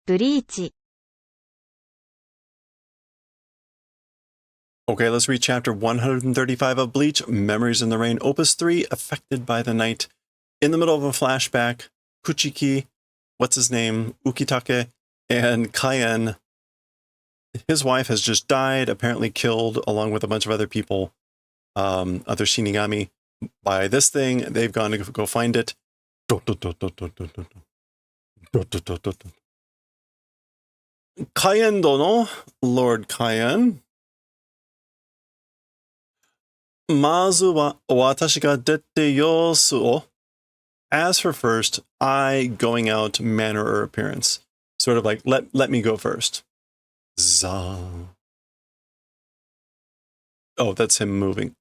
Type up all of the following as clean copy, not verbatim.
ブリーチ Okay, let's read chapter 135 of Bleach, Memories in the Rain, Opus 3, Affected by the Night. In the middle of a flashback, Kuchiki, what's his name, Ukitake, and Kaien, his wife has just died, apparently killed, along with a bunch of other people, other Shinigami, by this thing. They've gone to go find it. Kaien dono, Lord Kaien. まずは私が出て様子を As for first, I going out manner or appearance. Sort of like, let me go first. Za. Oh, that's him moving.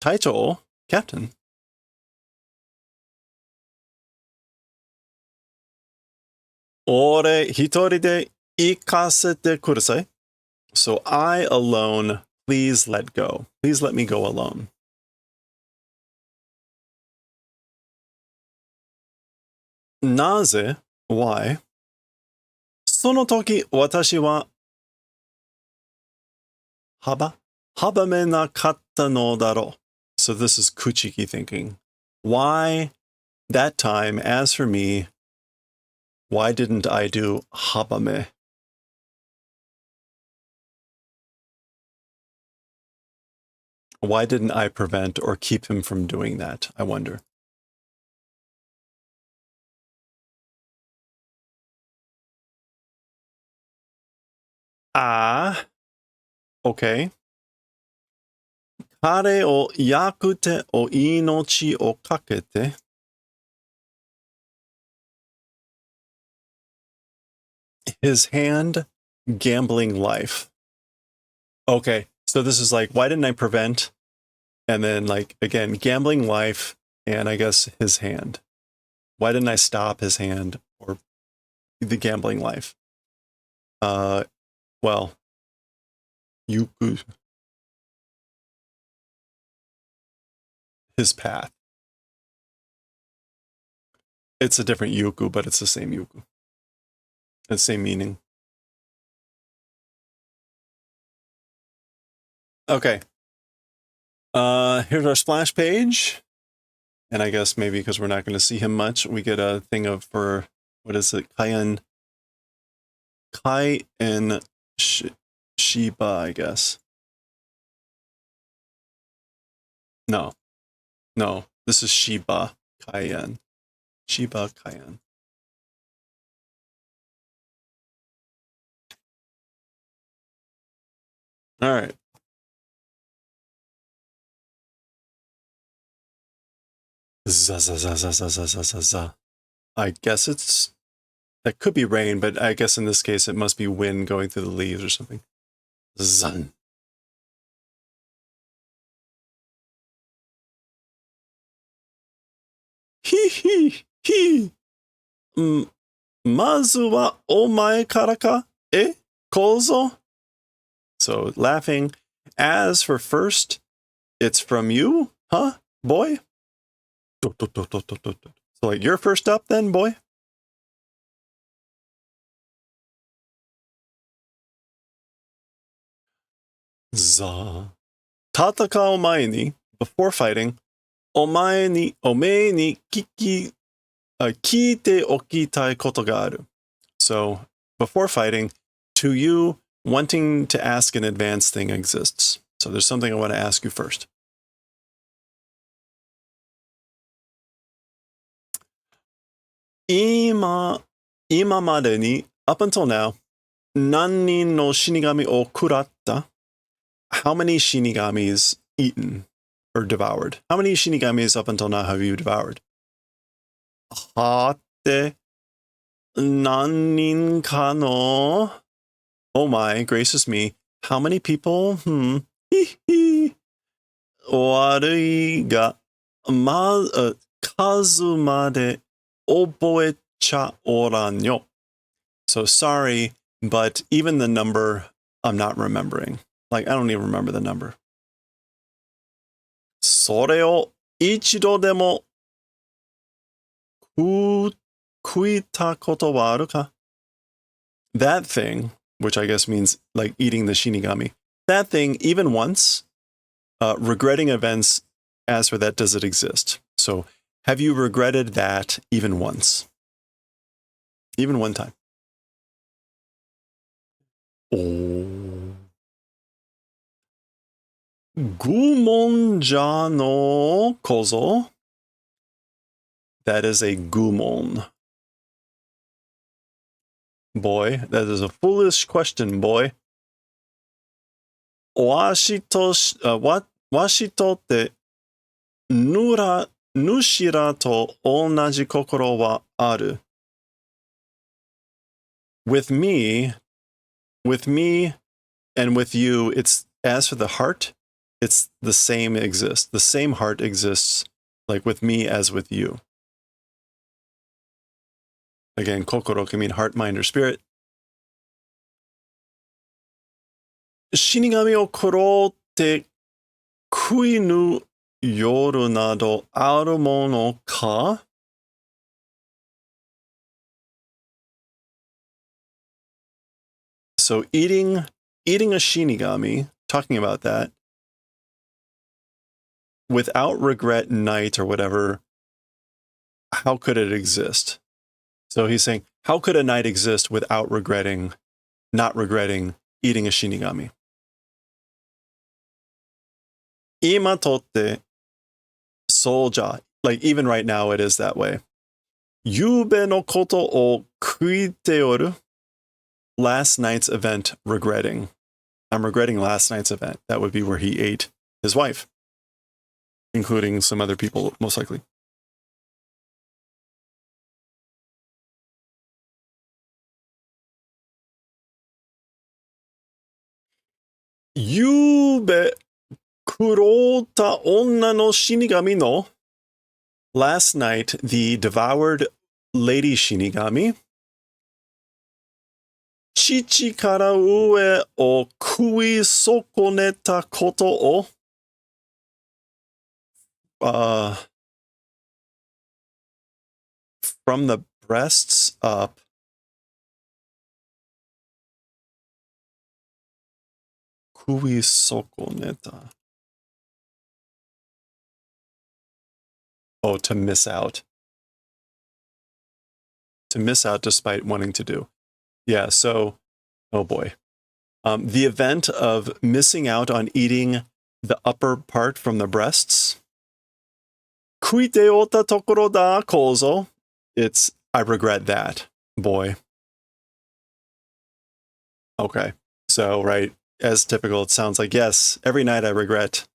Taito, Captain. Ore hitori de ikasete kudasai. So I alone, please let go. Please let me go alone. Naze, why? その時私は阻めなかったのだろう. So this is Kuchiki thinking. Why that time, as for me, why didn't I do habame? Why didn't I prevent or keep him from doing that, I wonder? Ah, okay. 彼を焼くてお命をかけて his hand, gambling life. Okay, so this is like, why didn't I prevent? And then like, again, gambling life, and I guess his hand. Why didn't I stop his hand or the gambling life? Well, Yuku, his path. It's a different Yuku, but it's the same Yuku. The same meaning. Okay. Here's our splash page. And I guess maybe because we're not going to see him much, we get a thing of for, what is it? Kaien Shiba, I guess. No. This is Shiba Kaien. Shiba Kaien. All right. Za. I guess it's, that could be rain, but I guess in this case it must be wind going through the leaves or something. Zan. He. まずはお前からか小僧 So laughing. As for first, it's from you, huh, boy? So like, you're first up then, boy? Za. 戦う前に before fighting, おめえに聞いておきたいことがある. So, before fighting, to you, wanting to ask an advance thing exists. So there's something I want to ask you first. Ima made ni, up until now, 何人の死神を食らった? How many shinigamis eaten or devoured? How many shinigamis up until now have you devoured? はて何人かの Oh my, gracious me. How many people? Hi. 悪いが、数まで覚えちゃおらんよ. So sorry, but even the number, I'm not remembering. Like, I don't even remember the number. それを一度でも食いたことはあるか? that thing, which I guess means like eating the shinigami, that thing, even once, regretting events, as for that, does it exist? So have you regretted that even once? Even one time? Oh. Gumonja no kozo. That is a gumon. Boy, that is a foolish question, boy. Washito te nushira to onaji kokoro wa aru. With me, and with you, it's, as for the heart, it's the same exists. The same heart exists, like with me as with you. Again, kokoro can mean heart, mind, or spirit. Shinigami o koro te kuinu yoru nado aru mono ka? So eating a shinigami, talking about that, without regret night or whatever, how could it exist? So he's saying, how could a night exist without not regretting eating a shinigami? Ima totte soja, like even right now it is that way. Yube no koto o kuite oru. Last night's event, regretting. I'm regretting last night's event. That would be where he ate his wife, including some other people, most likely. Yube kurota onna no shinigami no. Last night, the devoured lady shinigami. Chichi kara ue o kui sokoneta koto o. From the breasts up. Kui sokoneta. Oh, to miss out. To miss out despite wanting to do. Yeah, so, oh boy. The event of missing out on eating the upper part from the breasts. Kuite ota tokoro da kozo. It's, I regret that, boy. Okay, so, right, as typical, it sounds like, yes, every night I regret.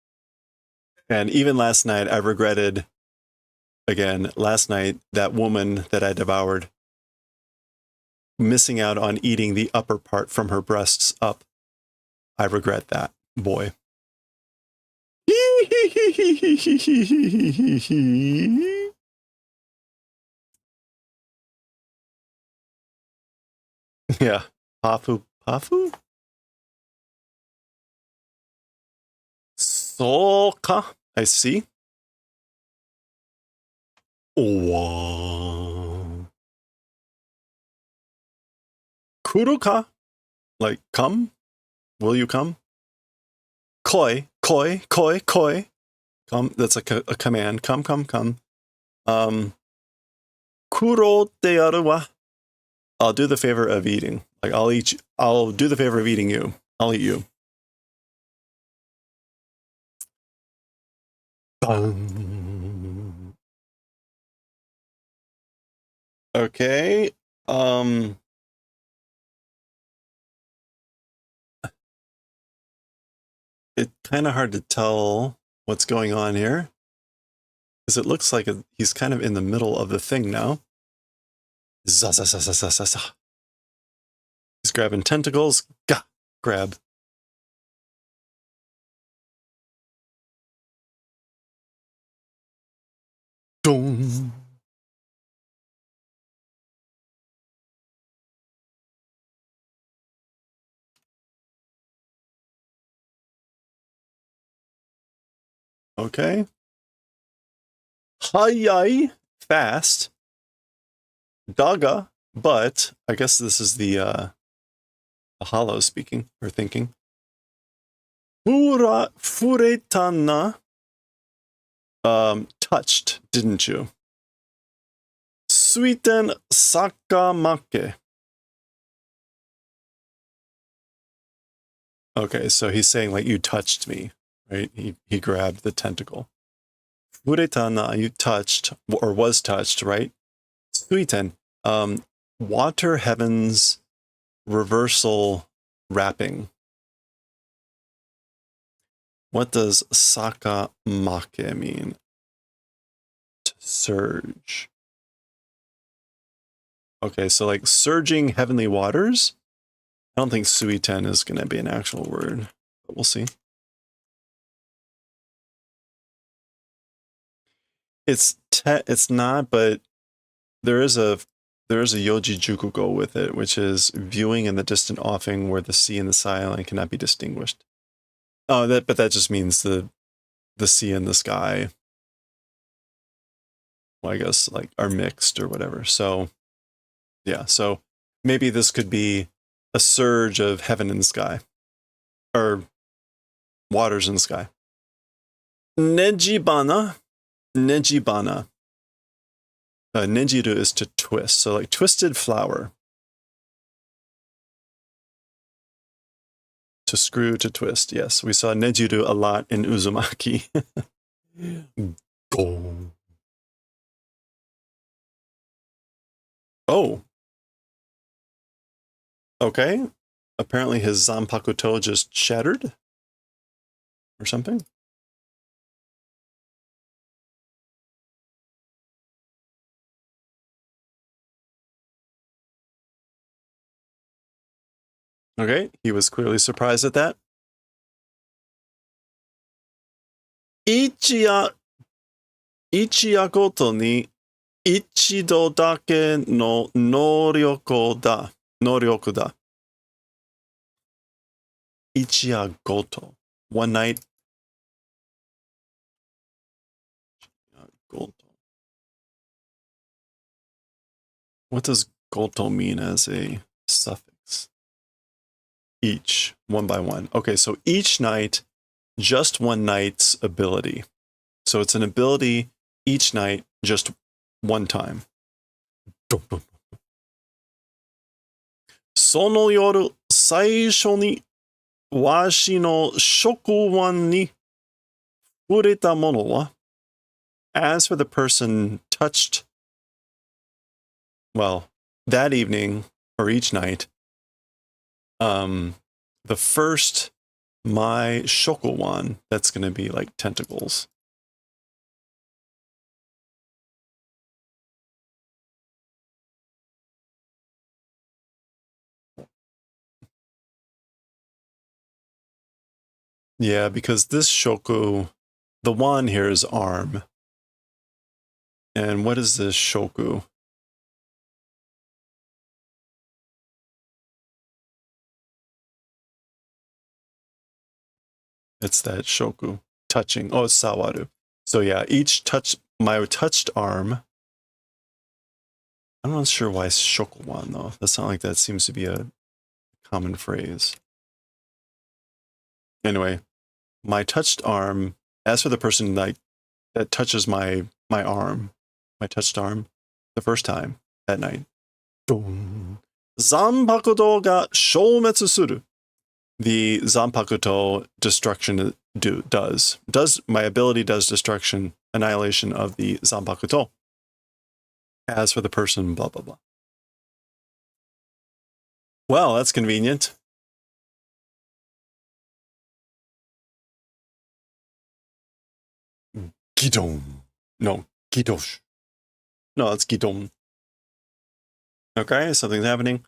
And even last night, I regretted, again, last night, that woman that I devoured, missing out on eating the upper part from her breasts up. I regret that, boy. Yeah. Pafu. Soka. I see. Wow. Kuruka. Like, come? Will you come? Koi. Come. That's a command. Come. Kuro te aru wa. I'll do the favor of eating. Like, I'll do the favor of eating you. I'll eat you. Okay. It's kind of hard to tell what's going on here, because it looks like he's kind of in the middle of the thing now. He's grabbing tentacles. Gah! Grab. Dong. Okay. Hayai, fast. Daga, but I guess this is the Hollow speaking or thinking. Furetana. Touched, didn't you? Suiten sakamake. Okay, so he's saying like you touched me, right? He grabbed the tentacle. Furetana, you touched or was touched, right? Suiten, water heavens reversal wrapping. What does sakamake mean? To surge. Okay, so like surging heavenly waters? I don't think suiten is going to be an actual word, but we'll see. It's not, but there is a Yoji Jukugo with it, which is viewing in the distant offing where the sea and the skyline cannot be distinguished. Oh, but that just means the sea and the sky, well, I guess, like are mixed or whatever. So, yeah. So maybe this could be a surge of heaven and sky, or waters in the sky. Nejibana. Nejiru is to twist, so like twisted flower. To screw, to twist, yes. We saw nejiru a lot in Uzumaki. Go. Oh. Okay. Apparently his zanpakuto just shattered. Or something. Okay, he was clearly surprised at that. Ichiya goto ni ichido dake no noryoku da. Ichiya goto. One night. Goto. What does goto mean as a suffix? Each, one by one. Okay, so each night, just one night's ability. So it's an ability each night, just one time. Sono yoru saisho ni washi no shokuwan ni fureta mono wa. As for the person touched, well, that evening or each night, the first my shokuwan, that's going to be like tentacles. Yeah, because this shoku, the wan here is arm. And what is this shoku? It's that shoku, touching. Oh, it's sawaru. So yeah, my touched arm. I'm not sure why shokuwan though. That's not like that seems to be a common phrase. Anyway, my touched arm, as for the person that touches my arm, my touched arm, the first time that night. Zanpakuto ga shoumetsu suru. The zanpakuto destruction does my ability does destruction, annihilation of the zanpakuto. As for the person, blah blah blah. Well, that's convenient. Gidon. No, gidosh. No, that's gidon. Okay, something's happening.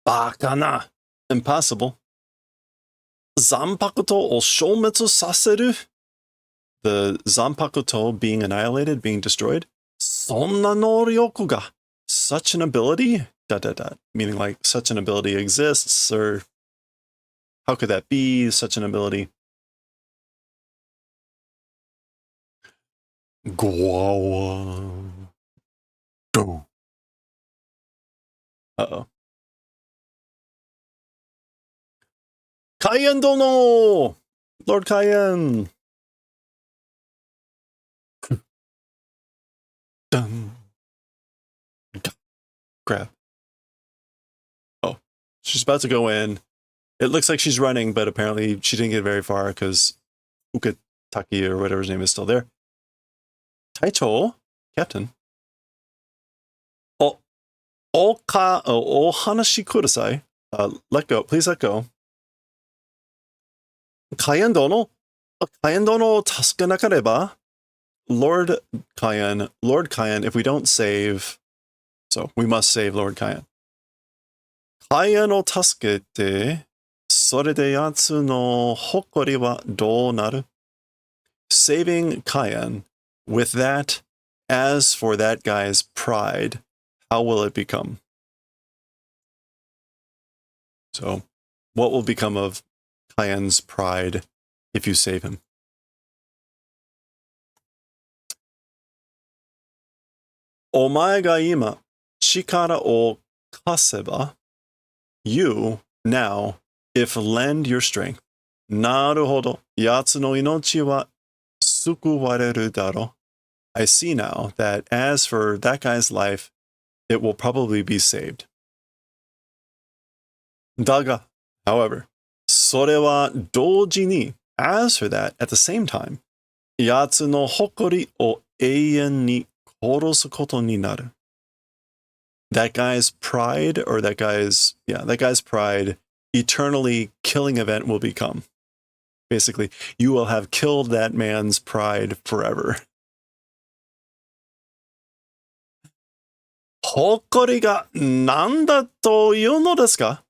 Bakana. Impossible. Zanpakuto o shoumetsu saseru. The zanpakuto being annihilated, being destroyed. Sonna noryoku ga. Such an ability? ... Meaning like such an ability exists, or how could that be such an ability? Guawa. Go. Uh-oh. Cayenne Dono! Lord Cayenne! Dun. Grab. Oh, she's about to go in. It looks like she's running, but apparently she didn't get very far because Ukataki or whatever his name is still there. Taicho, Captain. Oh, hanashi kudasai. Let go. Please let go. Cayenne Dono? Cayenne Dono tasuke nakareba. Lord Cayenne, if we don't save, so we must save Lord Cayenne. Cayenne o tasukete, sore de yatsu no hokori wa dou naru? Saving Cayenne, with that, as for that guy's pride, how will it become? So, what will become of Cayenne's pride if you save him? Omae ga ima chikara o kaseba, you now, if lend your strength, naruhodo, yatsu no inochi wa sukuwareru daro. I see now that as for that guy's life, it will probably be saved. Daga, however, sore wa douji ni, as for that, at the same time, yatsu no hokori o eien ni korosu koto ni naru. That guy's pride, or that guy's pride, eternally killing event will become. Basically, you will have killed that man's pride forever. Hokori ga nanda to iu no desu ka?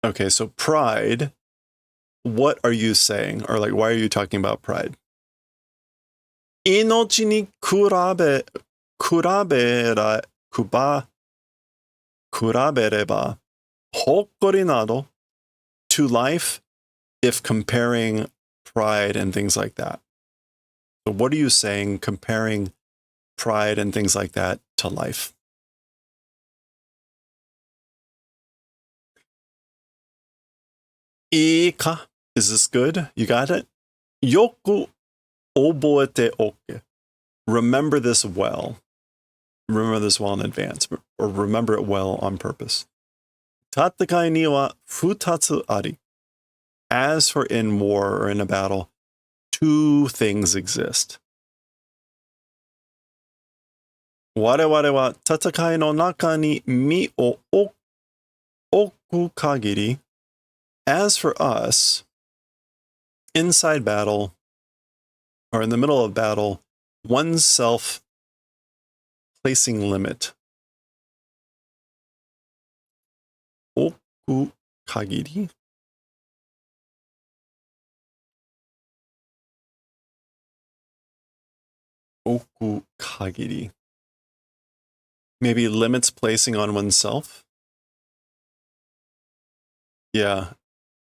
Okay, so pride, what are you saying? Or like, why are you talking about pride? Inochi ni kurabereba, hokori nado, to life, if comparing pride and things like that. So what are you saying comparing pride and things like that to life? Ika, is this good? You got it? Yoku oboete oke. Remember this well. Remember this well in advance, or remember it well on purpose. Tatakai ni wa futatsu ari. As for in war or in a battle, two things exist. Wareware wa tatakai no naka ni mi o oku kagiri. As for us, inside battle, or in the middle of battle, oneself placing limit. Oku kagiri. Oku kagiri. Maybe limits placing on oneself. Yeah.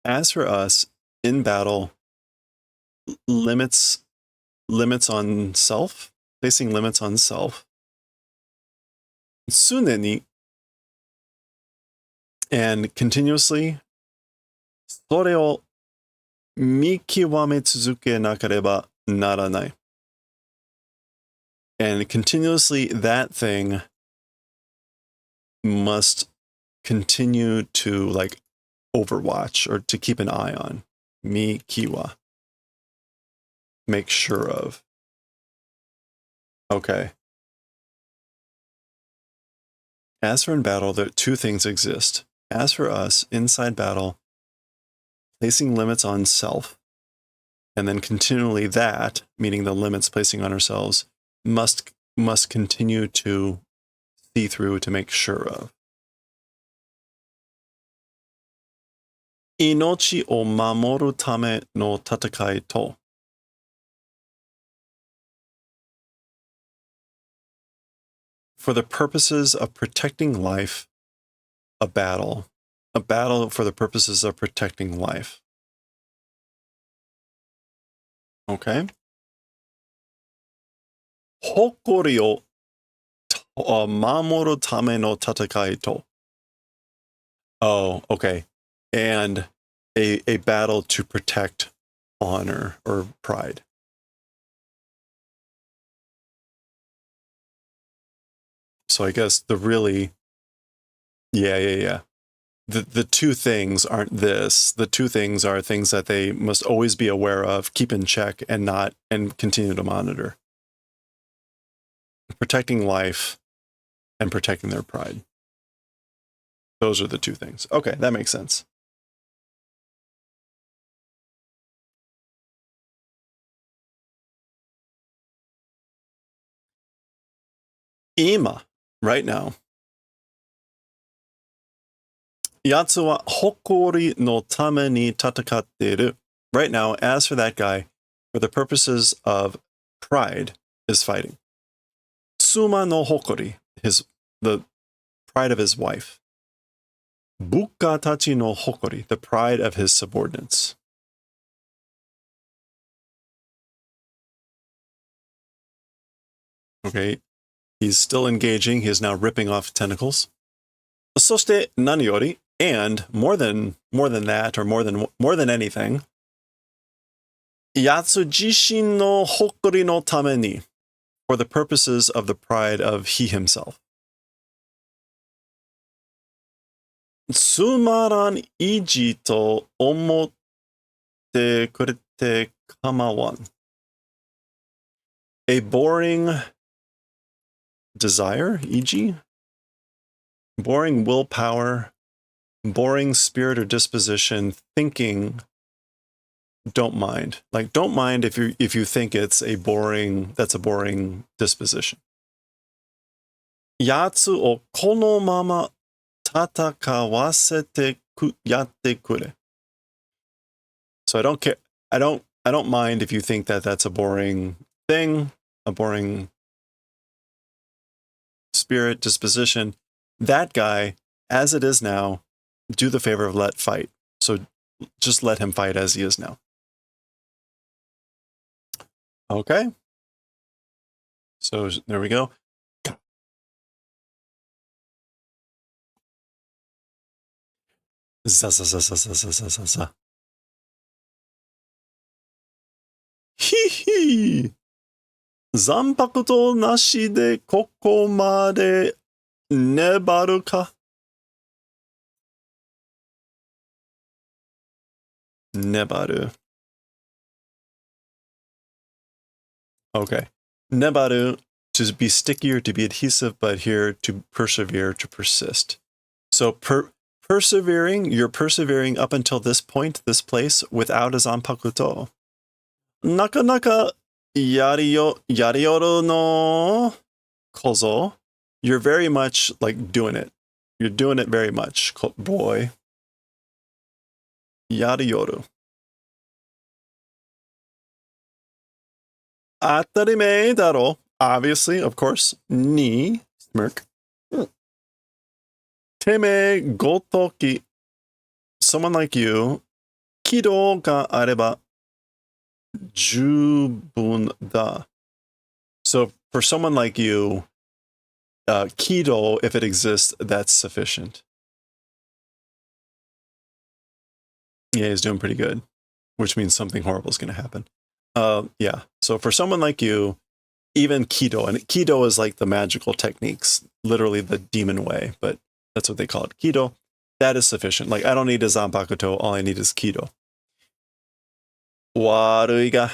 As for us, in battle, limits on self, placing limits on self. Tsuneni, and continuously, sore o mikiwame tsuzuke nakareba naranai. And continuously, that thing must continue to like overwatch or to keep an eye on. Mikiwa. Make sure of. Okay. As for in battle, there two things exist. As for us, inside battle, placing limits on self, and then continually that, meaning the limits placing on ourselves, must continue to see through to make sure of. Inochi o mamoru tame no tatakai to. For the purposes of protecting life, a battle for the purposes of protecting life. Okay? Hokori o mamoru tame no tatakai to. Oh, okay. And a battle to protect honor or pride. So I guess yeah. The two things aren't this. The two things are things that they must always be aware of, keep in check, and continue to monitor. Protecting life and protecting their pride. Those are the two things. Okay, that makes sense. Ima, right now. Yatsu wa hokori no tame ni tatakatteru. Right now, as for that guy, for the purposes of pride, is fighting. Tsuma no hokori, the pride of his wife. Buka tachi no hokori, the pride of his subordinates. Okay, he's still engaging. He is now ripping off tentacles. そして何より, and more than that, or more than anything, Yatsu jishin no hokori no tame ni, for the purposes of the pride of he himself. Tsumaran iji to omotte kurete kamawan. A boring desire, iji? Boring willpower, boring spirit or disposition, thinking, don't mind. Like, don't mind if you think that's a boring disposition. Yatsu o kono mama tatakawasete yatte kure. So I don't care. I don't mind if you think that that's a boring thing, a boring spirit, disposition. That guy, as it is now, do the favor of let fight. So just let him fight as he is now. Okay. So there we go. Za. Hi hi. 残白となしでここまで粘るか。Nebaru. Okay. Nebaru, to be sticky or to be adhesive, but here to persevere, to persist. So persevering, you're persevering up until this point, this place, without a zanpakuto. Nakanaka yarioru no kozo. You're very much like doing it. You're doing it very much, boy. Yarioru. Atarime daro. Obviously, of course. Ni, smirk. Teme gotoki. Someone like you. Kido ga areba. Jubun da. So for someone like you, kido, if it exists, that's sufficient. Yeah, he's doing pretty good, which means something horrible is going to happen. Yeah. So for someone like you, even Kido, and Kido is like the magical techniques, literally the demon way, but that's what they call it. Kido, that is sufficient. Like, I don't need a Zanpakuto, all I need is Kido. Warui ga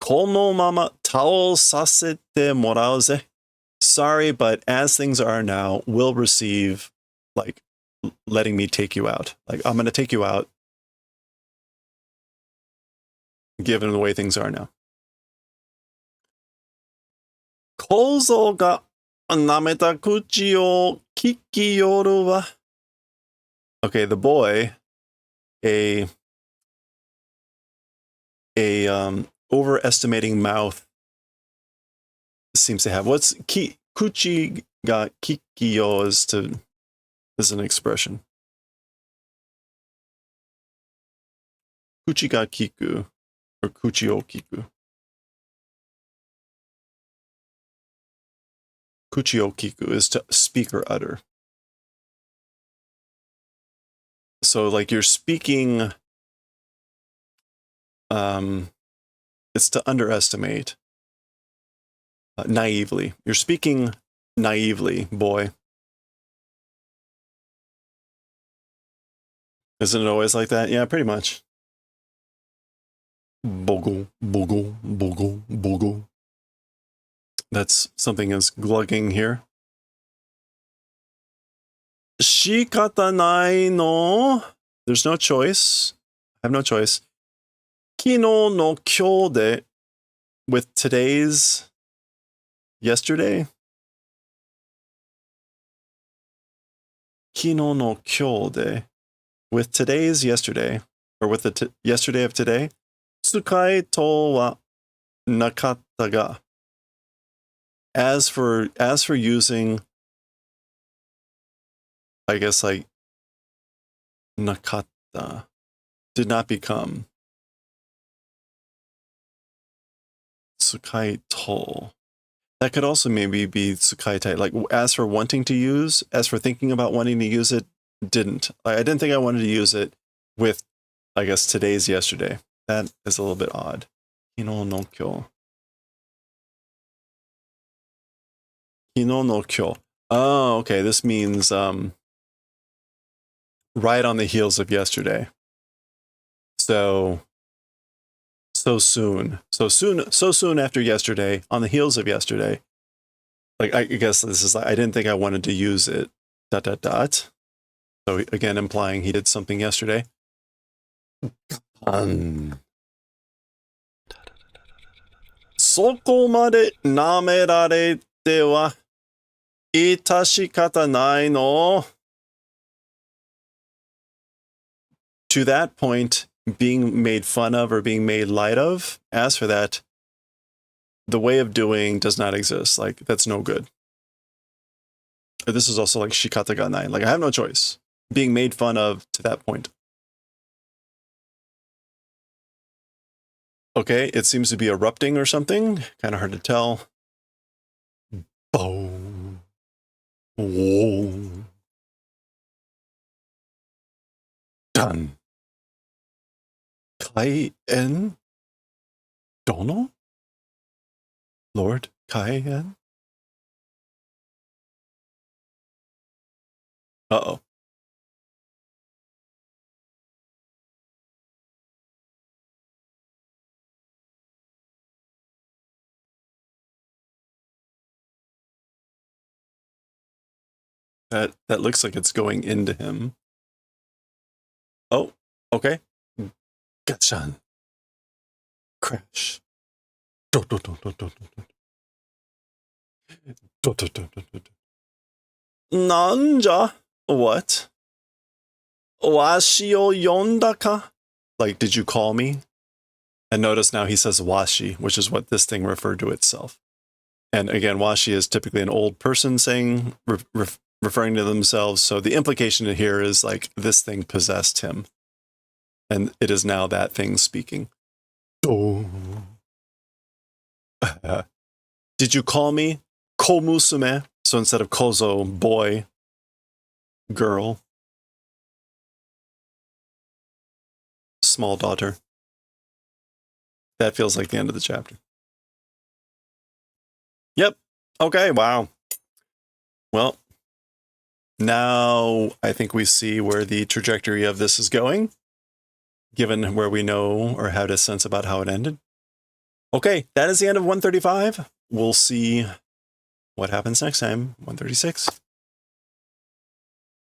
kono mama tao sasete morau ze. Sorry, but as things are now, we'll receive, like, letting me take you out. Like, I'm going to take you out, given the way things are now. Kozo ga nameta kuchi o kikiyoru wa. Okay, the boy, a overestimating mouth seems to have. What's kuchi ga kikiyo is an expression. Kuchi ga kiku or kuchi o kiku. Kuchi o kiku is to speak or utter. So like you're speaking, it's to underestimate, naively. You're speaking naively, boy. Isn't it always like that? Yeah, pretty much. Bogle, bogle, bogle, bogle. That's something is glugging here. Shikata nai no. There's no choice. I have no choice. Kino no kyo de. With today's yesterday. Kino no kyo de. With today's yesterday. Or with the yesterday of today. Tsukai to wa nakatta ga. As for using, I guess like nakatta, did not become. Tsukai to. That could also maybe be tsukai tai. Like as for wanting to use, as for thinking about wanting to use it, didn't. I didn't think I wanted to use it with, I guess, today's yesterday. That is a little bit odd. Kino no kyo. Kino no kyo. Oh, okay. This means right on the heels of yesterday. So soon after yesterday, on the heels of yesterday. Like I guess this is like I didn't think I wanted to use it. ... So again, implying he did something yesterday. Soko made namerarete wa itashikata nai no. To that point, being made fun of or being made light of, as for that, the way of doing does not exist. Like, that's no good. This is also like shikata ga nai. Like, I have no choice. Being made fun of to that point. Okay, it seems to be erupting or something. Kind of hard to tell. Boom. Whoa. Done. Kai-en Dono? Lord Kai-en? Uh-oh. That looks like it's going into him. Oh, okay. Gachan. Crash. Nanja? What? Washi o yonda ka? Like, did you call me? And notice now he says washi, which is what this thing referred to itself. And again, washi is typically an old person saying, referring to themselves. So the implication here is like this thing possessed him. And it is now that thing speaking. Did you call me komusume? So instead of kozo, boy, girl, small daughter. That feels like the end of the chapter. Yep. Okay, wow. Well, now I think we see where the trajectory of this is going, given where we know or had a sense about how it ended. Okay, that is the end of 135. We'll see what happens next time, 136.